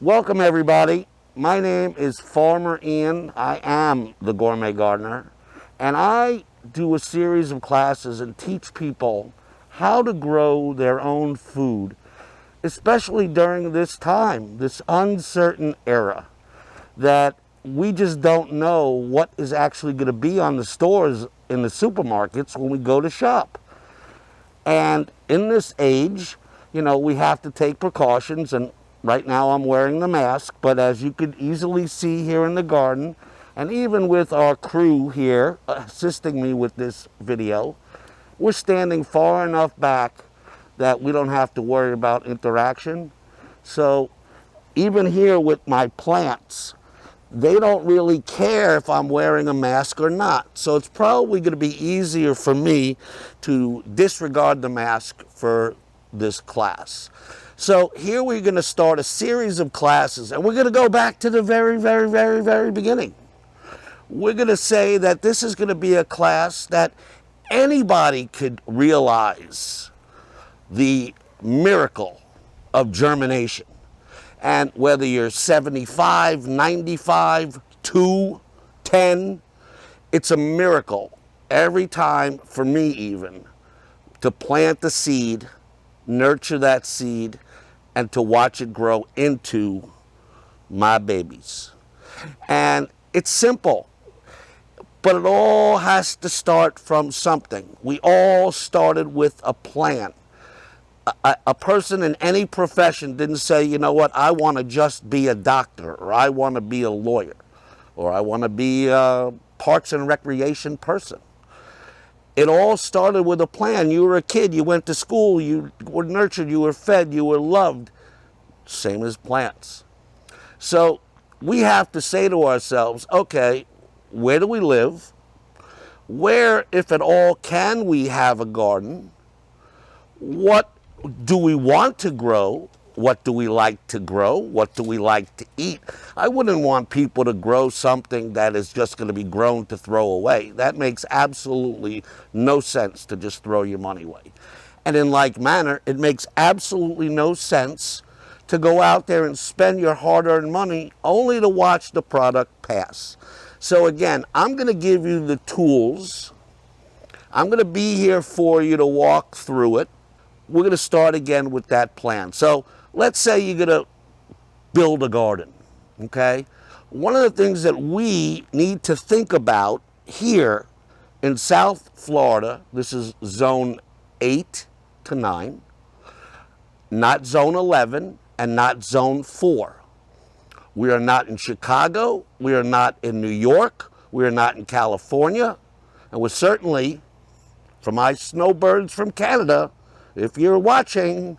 Welcome everybody. My name is Farmer Ian. I am the Gourmet Gardener, and I do a series of classes and teach people how to grow their own food, especially during this time, this uncertain era, that we just don't know what is actually going to be on the stores in the supermarkets when we go to shop. And in this age, we have to take precautions, and right now I'm wearing the mask, but as you could easily see here in the garden, and even with our crew here assisting me with this video, we're standing far enough back that we don't have to worry about interaction. So even here with my plants, they don't really care if I'm wearing a mask or not. So it's probably going to be easier for me to disregard the mask for this class. So here we're going to start a series of classes, and we're going to go back to the very beginning. We're going to say that this is going to be a class that anybody could realize the miracle of germination. And whether you're 75, 95, 2, 10, it's a miracle every time, for me even, to plant the seed, nurture that seed, and to watch it grow into my babies. And it's simple, but it all has to start from something. We all started with a plan. A person in any profession didn't say, you know what, I want to just be a doctor, or I want to be a lawyer, or I want to be a parks and recreation person. It all started with a plan. You were a kid, you went to school, you were nurtured, you were fed, you were loved. Same as plants. So we have to say to ourselves, okay, where do we live? Where, if at all, can we have a garden? What do we want to grow? What do we like to grow? What do we like to eat? I wouldn't want people to grow something that is just going to be grown to throw away. That makes absolutely no sense, to just throw your money away. And in like manner, it makes absolutely no sense to go out there and spend your hard-earned money only to watch the product pass. So again, I'm going to give you the tools. I'm going to be here for you to walk through it. We're going to start again with that plan. So let's say you're going to build a garden, okay? One of the things that we need to think about here in South Florida, this is zone 8 to 9, not zone 11 and not zone 4. We are not in Chicago, we are not in New York, we are not in California, and we're certainly, for my snowbirds from Canada, if you're watching,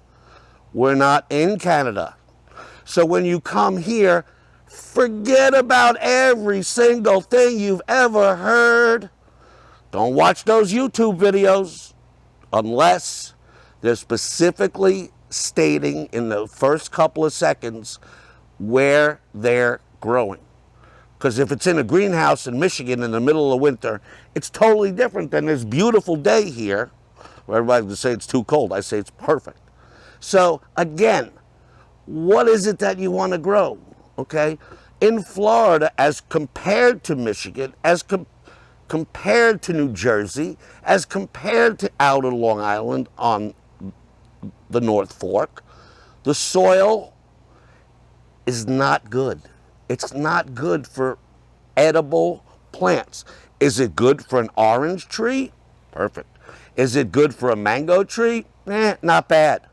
we're not in Canada. So when you come here, forget about every single thing you've ever heard. Don't watch those YouTube videos unless they're specifically stating in the first couple of seconds where they're growing. Because if it's in a greenhouse in Michigan in the middle of winter, it's totally different than this beautiful day here. Everybody's going to say it's too cold. I say it's perfect. So again, what is it that you want to grow? Okay? In Florida, as compared to Michigan, as compared to New Jersey, as compared to outer Long Island on the North Fork, the soil is not good. It's not good for edible plants. Is it good for an orange tree? Perfect. Is it good for a mango tree? Not bad.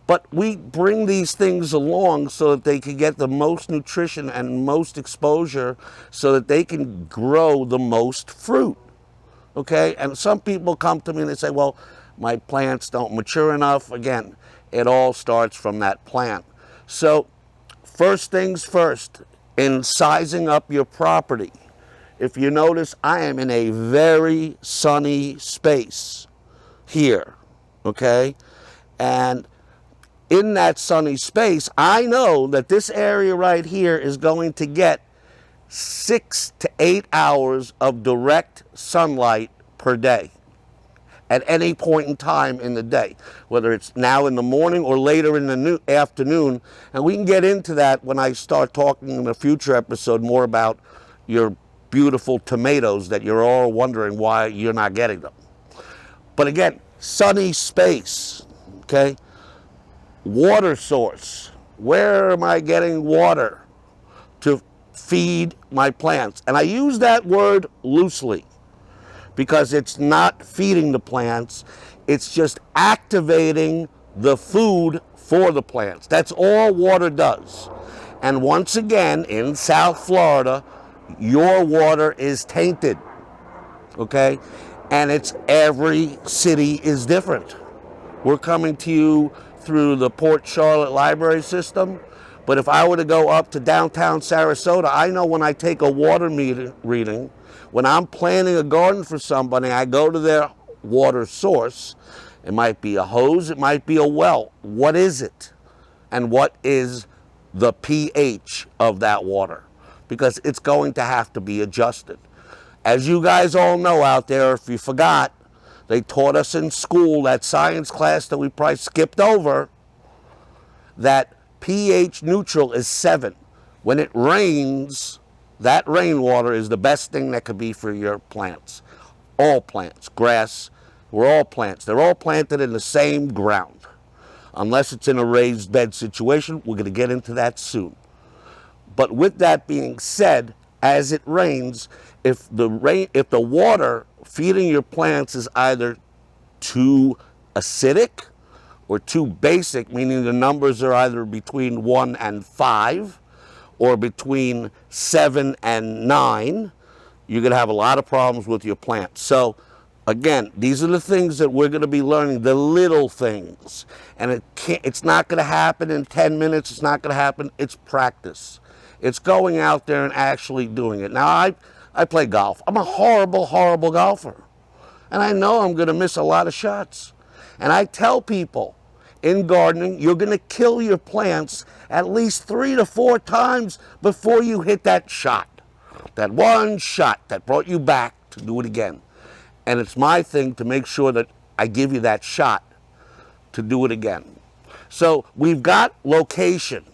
But we bring these things along so that they can get the most nutrition and most exposure so that they can grow the most fruit. Okay? And some people come to me and they say, well, my plants don't mature enough. Again, it all starts from that plant. So first things first, in sizing up your property, if you notice, I am in a very sunny space here, okay? And in that sunny space, I know that this area right here is going to get 6 to 8 hours of direct sunlight per day. at any point in time in the day, whether it's now in the morning or later in the afternoon. And we can get into that when I start talking in a future episode more about your beautiful tomatoes that you're all wondering why you're not getting them. But again, sunny space, okay? Water source. Where am I getting water to feed my plants? And I use that word loosely, because it's not feeding the plants, it's just activating the food for the plants. That's all water does. And once again, in South Florida, your water is tainted, okay? And it's every city is different. We're coming to you through the Port Charlotte Library System, but if I were to go up to downtown Sarasota, I know when I take a water meter reading, when I'm planting a garden for somebody, I go to their water source. It might be a hose, it might be a well. What is it? And what is the pH of that water? Because it's going to have to be adjusted. As you guys all know out there, if you forgot, they taught us in school, that science class that we probably skipped over, that pH neutral is 7. When it rains, that rainwater is the best thing that could be for your plants. All plants, grass, we're all plants. They're all planted in the same ground. Unless it's in a raised bed situation, we're going to get into that soon. But with that being said, as it rains, if the water feeding your plants is either too acidic or too basic, meaning the numbers are either between 1 and 5, or between 7 and 9, you're going to have a lot of problems with your plants. So again, these are the things that we're going to be learning, the little things. And it's not going to happen in 10 minutes. It's not going to happen. It's practice. It's going out there and actually doing it. Now, I play golf. I'm a horrible, horrible golfer. And I know I'm going to miss a lot of shots. And I tell people, in gardening, you're going to kill your plants at least 3 to 4 times before you hit that shot. That one shot that brought you back to do it again. And it's my thing to make sure that I give you that shot to do it again. So we've got location.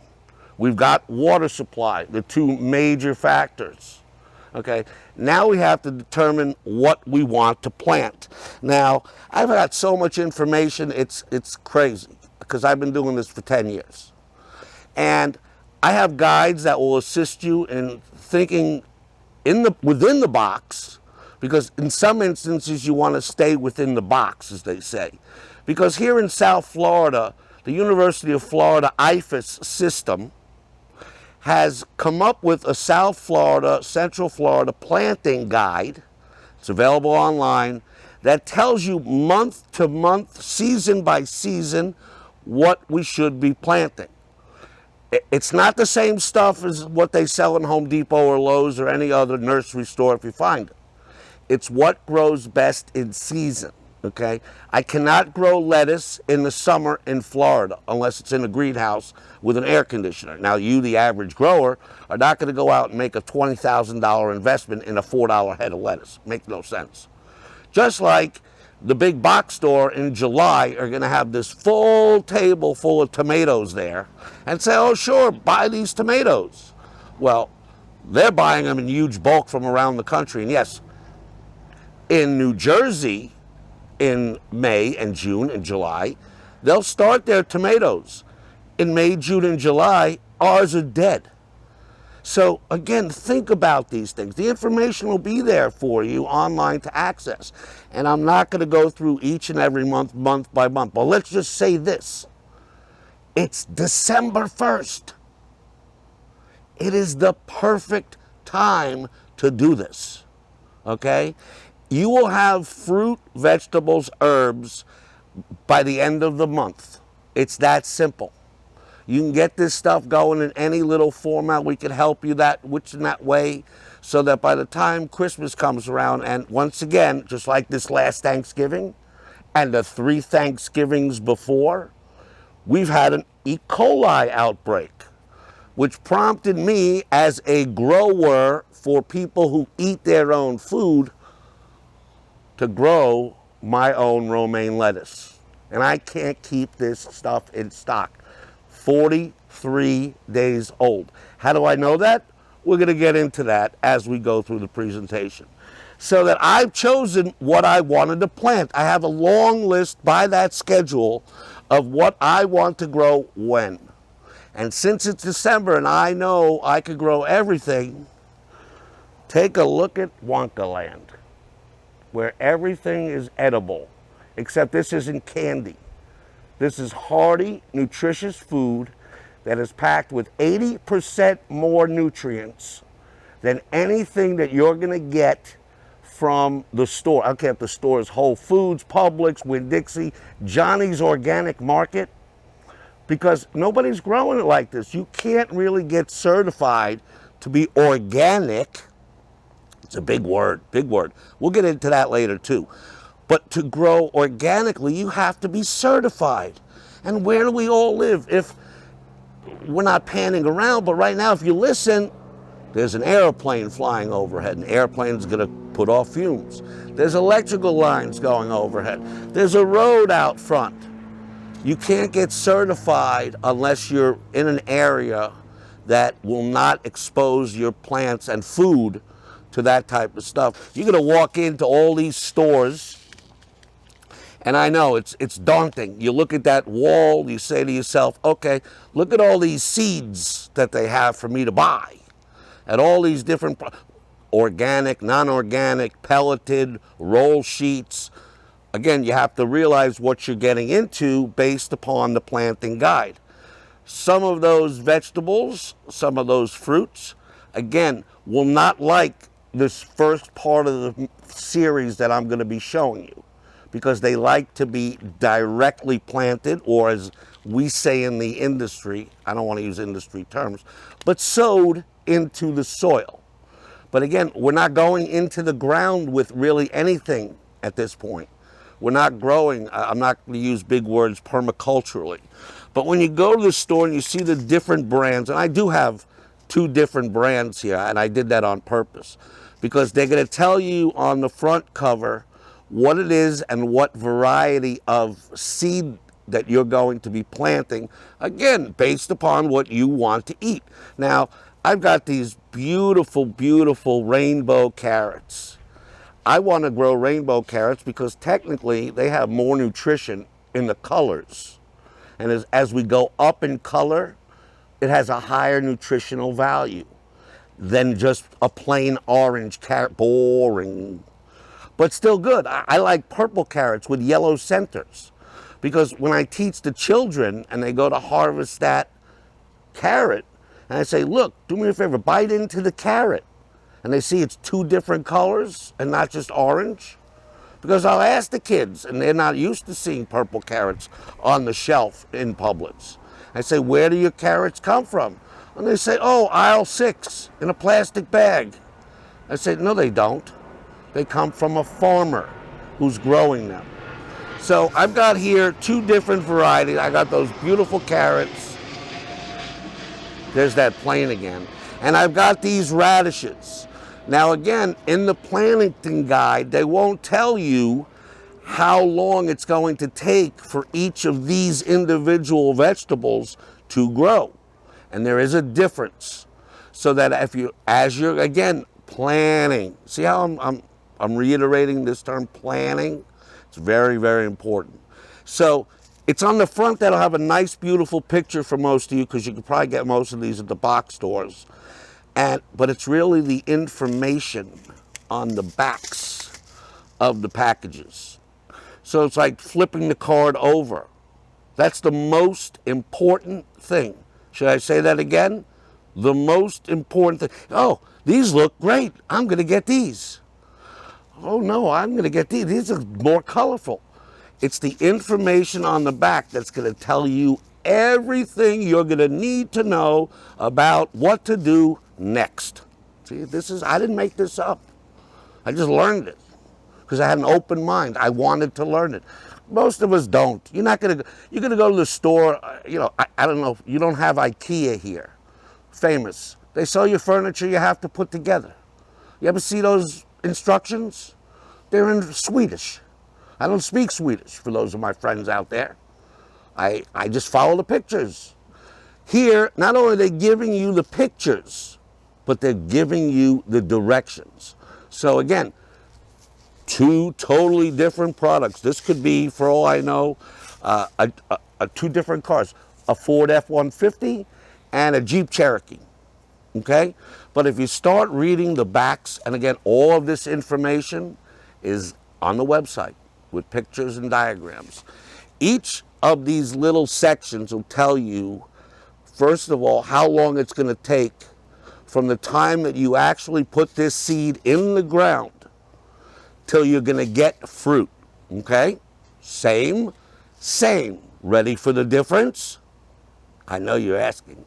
We've got water supply, the 2 major factors. Okay, now we have to determine what we want to plant. Now, I've got so much information, it's crazy, because I've been doing this for 10 years. And I have guides that will assist you in thinking within the box, because in some instances you want to stay within the box, as they say. Because here in South Florida, the University of Florida IFAS system has come up with a South Florida, Central Florida planting guide. It's available online, that tells you month to month, season by season, what we should be planting. It's not the same stuff as what they sell in Home Depot or Lowe's or any other nursery store if you find it. It's what grows best in season, okay? I cannot grow lettuce in the summer in Florida unless it's in a greenhouse with an air conditioner. Now, you, the average grower, are not going to go out and make a $20,000 investment in a $4 head of lettuce. Makes no sense. Just like the big box store in July are going to have this full table full of tomatoes there and say, oh, sure, buy these tomatoes. Well, they're buying them in huge bulk from around the country. And yes, in New Jersey, in May and June and July, they'll start their tomatoes. In May, June, and July, ours are dead. So again, think about these things. The information will be there for you online to access. And I'm not going to go through each and every month, month by month. But let's just say this. It's December 1st. It is the perfect time to do this. Okay? You will have fruit, vegetables, herbs by the end of the month. It's that simple. You can get this stuff going in any little format. We can help you in that way, so that by the time Christmas comes around, and once again, just like this last Thanksgiving and the 3 Thanksgivings before, we've had an E. coli outbreak, which prompted me as a grower for people who eat their own food to grow my own romaine lettuce. And I can't keep this stuff in stock. 43 days old. How do I know that? We're going to get into that as we go through the presentation. So that I've chosen what I wanted to plant. I have a long list by that schedule of what I want to grow when. And since it's December and I know I could grow everything, take a look at Wonkaland, where everything is edible, except this isn't candy. This is hearty, nutritious food that is packed with 80% more nutrients than anything that you're going to get from the store. I don't care if the store is Whole Foods, Publix, Winn-Dixie, Johnny's Organic Market, because nobody's growing it like this. You can't really get certified to be organic. It's a big word, big word. We'll get into that later too. But to grow organically, you have to be certified. And where do we all live? If we're not panning around, but right now, if you listen, there's an airplane flying overhead. An airplane's gonna put off fumes. There's electrical lines going overhead. There's a road out front. You can't get certified unless you're in an area that will not expose your plants and food to that type of stuff. You're gonna walk into all these stores, and I know it's daunting. You look at that wall, you say to yourself, okay, look at all these seeds that they have for me to buy. At all these different, organic, non-organic, pelleted, roll sheets. Again, you have to realize what you're getting into based upon the planting guide. Some of those vegetables, some of those fruits, again, will not like this first part of the series that I'm going to be showing you, because they like to be directly planted, or as we say in the industry, I don't want to use industry terms, but sowed into the soil. But again, we're not going into the ground with really anything at this point. We're not growing, I'm not going to use big words, permaculturally. But when you go to the store and you see the different brands, and I do have 2 different brands here, and I did that on purpose, because they're going to tell you on the front cover what it is and what variety of seed that you're going to be planting, again, based upon what you want to eat. Now, I've got these beautiful, beautiful rainbow carrots. I want to grow rainbow carrots because technically they have more nutrition in the colors. And as we go up in color, it has a higher nutritional value than just a plain orange carrot. Boring. But still good. I like purple carrots with yellow centers, because when I teach the children and they go to harvest that carrot, and I say, look, do me a favor, bite into the carrot. And they see it's 2 different colors and not just orange. Because I'll ask the kids, and they're not used to seeing purple carrots on the shelf in Publix. I say, where do your carrots come from? And they say, oh, aisle 6 in a plastic bag. I say, no, they don't. They come from a farmer who's growing them. So I've got here 2 different varieties. I got those beautiful carrots. There's that plane again. And I've got these radishes. Now again, in the planting guide, they won't tell you how long it's going to take for each of these individual vegetables to grow. And there is a difference. So that as you're again planning, see how I'm reiterating this term, planning? It's very, very important. So it's on the front that'll have a nice, beautiful picture for most of you, because you can probably get most of these at the box stores. But it's really the information on the backs of the packages. So it's like flipping the card over. That's the most important thing. Should I say that again? The most important thing. Oh, these look great. I'm going to get these. Oh no, I'm going to get these. These are more colorful. It's the information on the back that's going to tell you everything you're going to need to know about what to do next. See, I didn't make this up. I just learned it because I had an open mind. I wanted to learn it. Most of us don't. You're going to go to the store, I don't know, you don't have IKEA here. Famous. They sell you furniture you have to put together. You ever see those instructions? They're in Swedish. I don't speak Swedish, for those of my friends out there. I just follow the pictures. Here, not only are they giving you the pictures, but they're giving you the directions. So again, two totally different products. This could be, for all I know, two different cars, a Ford F-150 and a Jeep Cherokee, okay? But if you start reading the backs, and again, all of this information is on the website with pictures and diagrams. Each of these little sections will tell you, first of all, how long it's going to take from the time that you actually put this seed in the ground till you're going to get fruit, okay? Same. Ready for the difference? I know you're asking.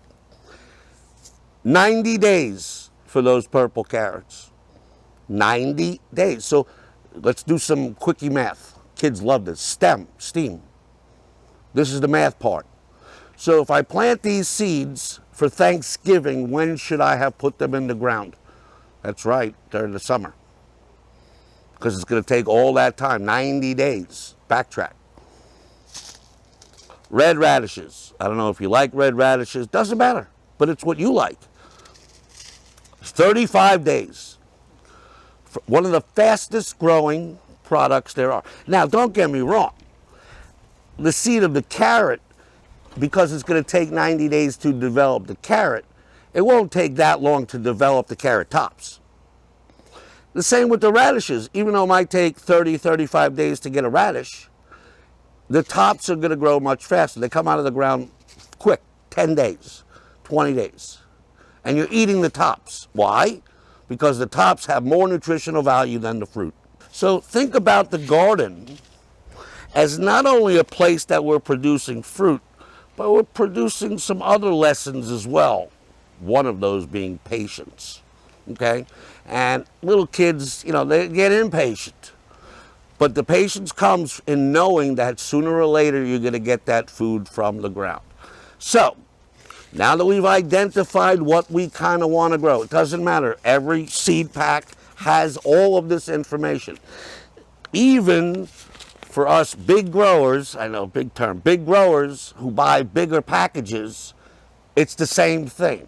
90 days for those purple carrots. 90 days. So let's do some quickie math. Kids love this. STEAM. This is the math part. So if I plant these seeds for Thanksgiving, when should I have put them in the ground? That's right, during the summer. Because it's going to take all that time, 90 days. Backtrack. Red radishes. I don't know if you like red radishes. Doesn't matter, but it's what you like. 35 days. One of the fastest growing products there are. Now, don't get me wrong. The seed of the carrot, because it's going to take 90 days to develop the carrot, it won't take that long to develop the carrot tops. The same with the radishes. Even though it might take 30, 35 days to get a radish, the tops are going to grow much faster. They come out of the ground quick, 10 days, 20 days. And you're eating the tops. Why? Because the tops have more nutritional value than the fruit. So think about the garden as not only a place that we're producing fruit, but we're producing some other lessons as well. One of those being patience, okay? And little kids, you know, they get impatient. But the patience comes in knowing that sooner or later you're going to get that food from the ground. So, now that we've identified what we kind of want to grow, it doesn't matter. Every seed pack has all of this information. Even for us big growers, I know, big term, big growers who buy bigger packages, it's the same thing.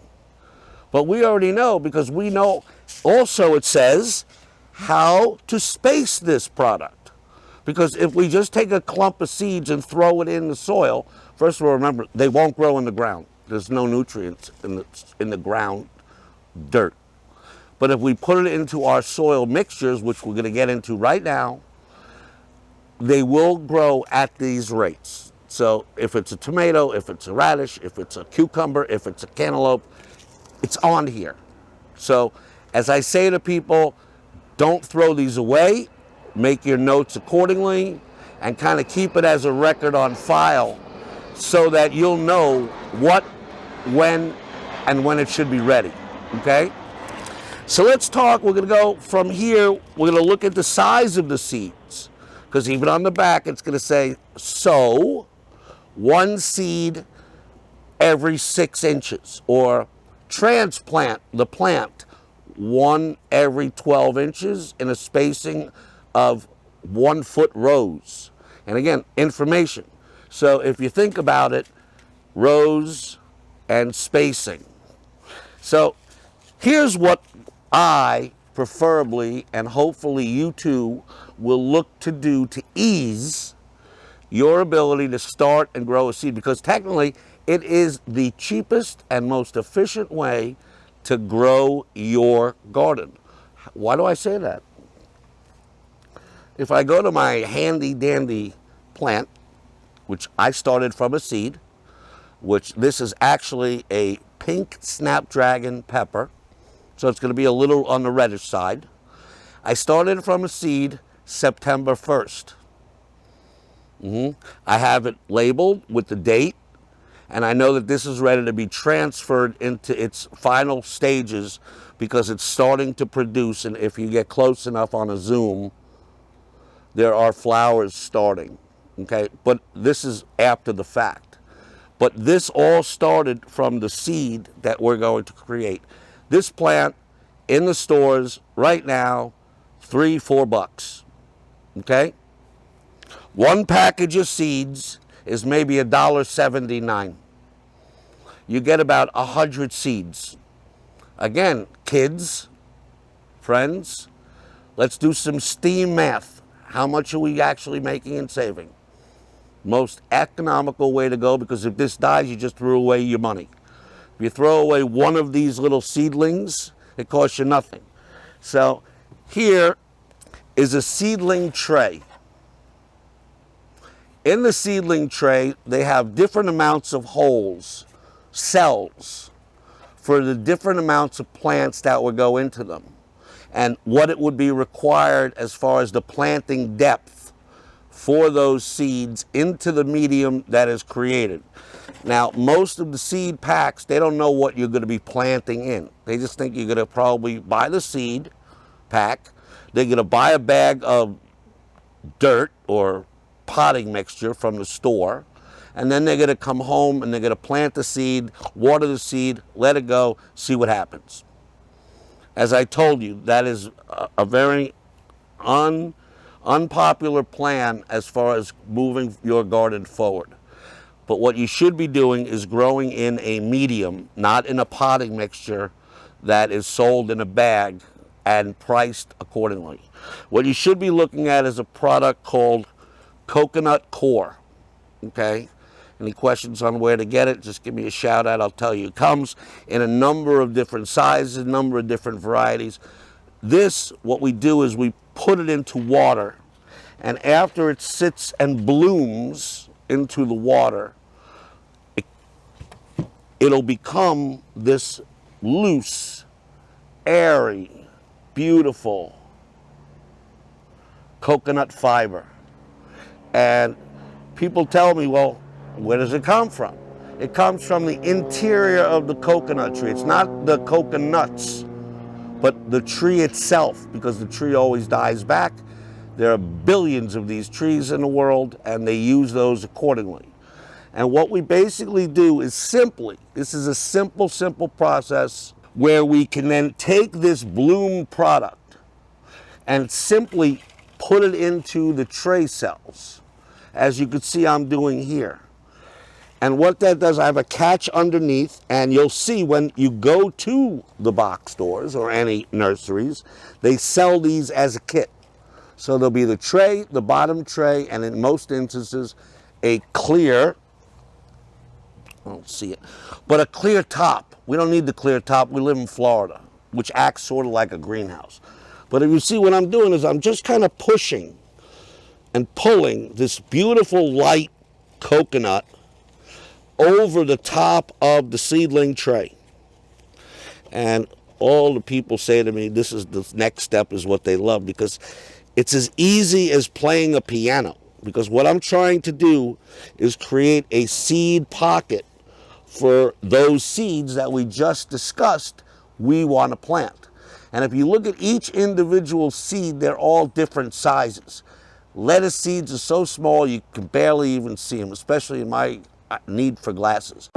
But we already know, because we know also it says how to space this product. Because if we just take a clump of seeds and throw it in the soil, first of all, remember, they won't grow in the ground. There's no nutrients in the ground dirt. But if we put it into our soil mixtures, which we're going to get into right now, they will grow at these rates. So if it's a tomato, if it's a radish, if it's a cucumber, if it's a cantaloupe, it's on here. So as I say to people, don't throw these away. Make your notes accordingly and kind of keep it as a record on file so that you'll know what, when, and when it should be ready, okay? So let's talk, we're going to go from here, we're going to look at the size of the seeds, because even on the back it's going to say, sow one seed every 6 inches, or transplant the plant one every 12 inches in a spacing of 1 foot rows. And again, information. So if you think about it, rows and spacing. So here's what I preferably, and hopefully you too, will look to do to ease your ability to start and grow a seed, because technically it is the cheapest and most efficient way to grow your garden. Why do I say that? If I go to my handy dandy plant, which I started from a seed, which this is actually a pink snapdragon pepper, so it's going to be a little on the reddish side. I started from a seed September 1st. I have it labeled with the date, and I know that this is ready to be transferred into its final stages because it's starting to produce, and if you get close enough on a zoom, there are flowers starting, okay? But this is after the fact. But this all started from the seed that we're going to create. This plant in the stores right now, $3-4, okay? One package of seeds is maybe $1.79. You get about 100 seeds. Again, kids, friends, let's do some STEAM math. How much are we actually making and saving? Most economical way to go, because if this dies, you just threw away your money. If you throw away one of these little seedlings, it costs you nothing. So here is a seedling tray. In the seedling tray, they have different amounts of holes, cells, for the different amounts of plants that would go into them, and what it would be required as far as the planting depth for those seeds into the medium that is created. Now, most of the seed packs, they don't know what you're going to be planting in. They just think you're going to probably buy the seed pack, they're going to buy a bag of dirt or potting mixture from the store, and then they're going to come home and they're going to plant the seed, water the seed, let it go, see what happens. As I told you, that is a very unpopular plan as far as moving your garden forward. But what you should be doing is growing in a medium, not in a potting mixture that is sold in a bag and priced accordingly. What you should be looking at is a product called Coconut Core. Okay? Any questions on where to get it, just give me a shout out, I'll tell you. It comes in a number of different sizes, a number of different varieties. This, what we do is we put it into water, and after it sits and blooms into the water, it'll become this loose, airy, beautiful coconut fiber. And people tell me, well, where does it come from? It comes from the interior of the coconut tree. It's not the coconuts, but the tree itself, because the tree always dies back. There are billions of these trees in the world, and they use those accordingly. And what we basically do is this is a simple process where we can then take this bloom product and simply put it into the tray cells, as you can see I'm doing here. And what that does, I have a catch underneath, and you'll see when you go to the box stores or any nurseries, they sell these as a kit. So there'll be the tray, the bottom tray, and in most instances, a clear, I don't see it, but a clear top. We don't need the clear top. We live in Florida, which acts sort of like a greenhouse. But if you see what I'm doing is I'm just kind of pushing and pulling this beautiful light coconut over the top of the seedling tray. And all the people say to me, this is the next step is what they love, because it's as easy as playing a piano. Because what I'm trying to do is create a seed pocket for those seeds that we just discussed we want to plant. And if you look at each individual seed, they're all different sizes. Lettuce seeds are so small you can barely even see them, especially in my need for glasses.